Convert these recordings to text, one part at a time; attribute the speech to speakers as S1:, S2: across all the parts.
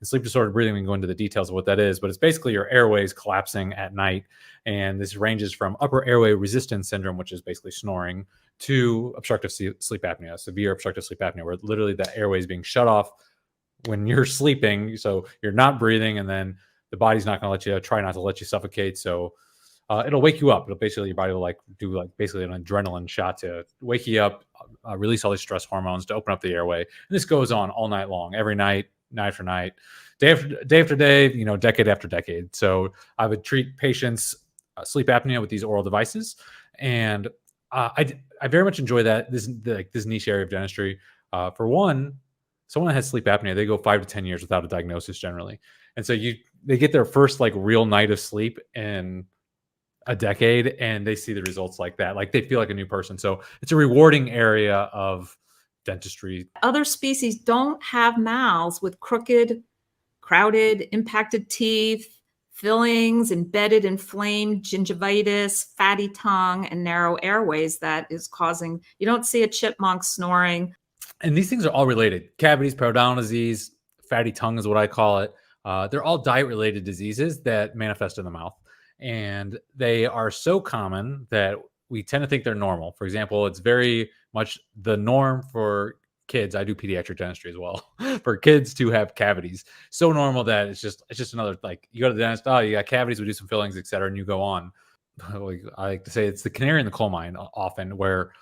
S1: And sleep disordered breathing, we can go into the details of what that is, but it's basically your airways collapsing at night. And this ranges from upper airway resistance syndrome, which is basically snoring, to obstructive sleep apnea, severe obstructive sleep apnea, where literally the airway is being shut off when you're sleeping. So you're not breathing, and then the body's not going to try not to let you suffocate. So it'll wake you up. It'll basically, your body will do basically an adrenaline shot to wake you up, release all these stress hormones to open up the airway. And this goes on all night long, every night, night after night, day after day, decade after decade. So I would treat patients sleep apnea with these oral devices, and I very much enjoy that this niche area of dentistry. For one, someone that has sleep apnea, they go 5 to 10 years without a diagnosis generally, and so they get their first real night of sleep in a decade, and they see the results like that. They feel like a new person. So it's a rewarding area of dentistry.
S2: Other species don't have mouths with crooked, crowded, impacted teeth, fillings, embedded, inflamed gingivitis, fatty tongue, and narrow airways that is causing, you don't see a chipmunk snoring.
S1: And these things are all related. Cavities, periodontal disease, fatty tongue is what I call it. They're all diet-related diseases that manifest in the mouth. And they are so common that we tend to think they're normal. For example, it's very much the norm for kids. I do pediatric dentistry as well. For kids to have cavities, so normal that it's just another, you go to the dentist, oh, you got cavities, we do some fillings, etc., and you go on. I like to say it's the canary in the coal mine often, where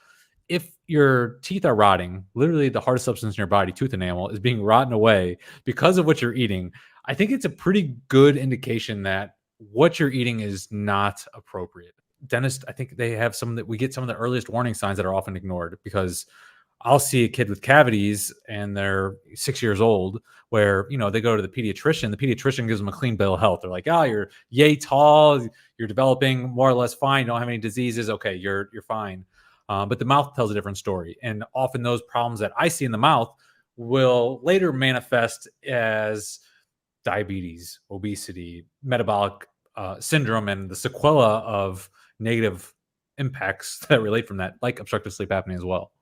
S1: if your teeth are rotting, literally the hardest substance in your body, tooth enamel, is being rotten away because of what you're eating. I think it's a pretty good indication that what you're eating is not appropriate. Dentists, I think they have we get some of the earliest warning signs that are often ignored, because I'll see a kid with cavities and they're 6 years old, where, they go to the pediatrician. The pediatrician gives them a clean bill of health. They're like, oh, you're yay tall, you're developing more or less fine, you don't have any diseases. Okay, you're fine. But the mouth tells a different story. And often those problems that I see in the mouth will later manifest as diabetes, obesity, metabolic syndrome, and the sequela of negative impacts that relate from that, like obstructive sleep apnea as well.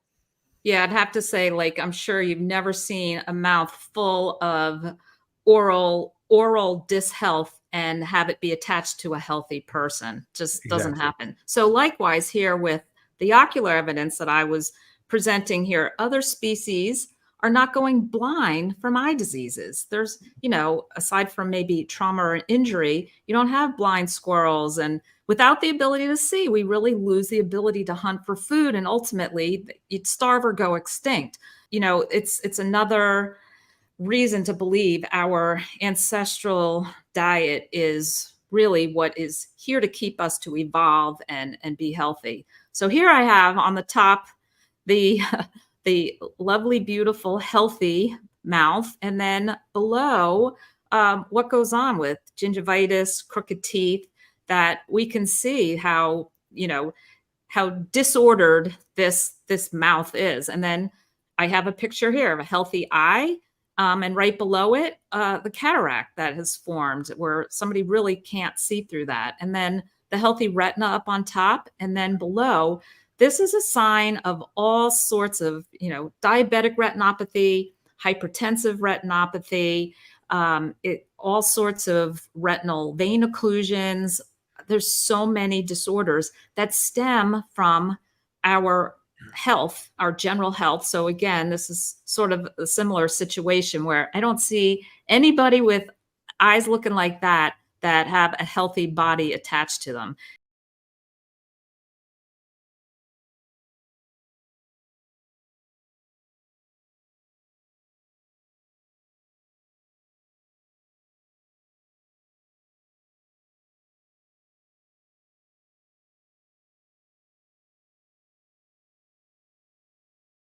S2: Yeah, I'd have to say, I'm sure you've never seen a mouth full of oral dyshealth and have it be attached to a healthy person. Just doesn't happen. So likewise here with the ocular evidence that I was presenting here, other species are not going blind from eye diseases. There's, aside from maybe trauma or injury, you don't have blind squirrels. And without the ability to see, we really lose the ability to hunt for food. And ultimately, you'd starve or go extinct. It's another reason to believe our ancestral diet is really what is here to keep us to evolve and be healthy. So here I have on the top the lovely, beautiful, healthy mouth. And then below, what goes on with gingivitis, crooked teeth, that we can see how disordered this mouth is. And then I have a picture here of a healthy eye. And right below it, the cataract that has formed, where somebody really can't see through that. And then the healthy retina up on top. And then below, this is a sign of all sorts of, diabetic retinopathy, hypertensive retinopathy, all sorts of retinal vein occlusions. There's so many disorders that stem from our health, our general health. So again, this is sort of a similar situation where I don't see anybody with eyes looking like that have a healthy body attached to them.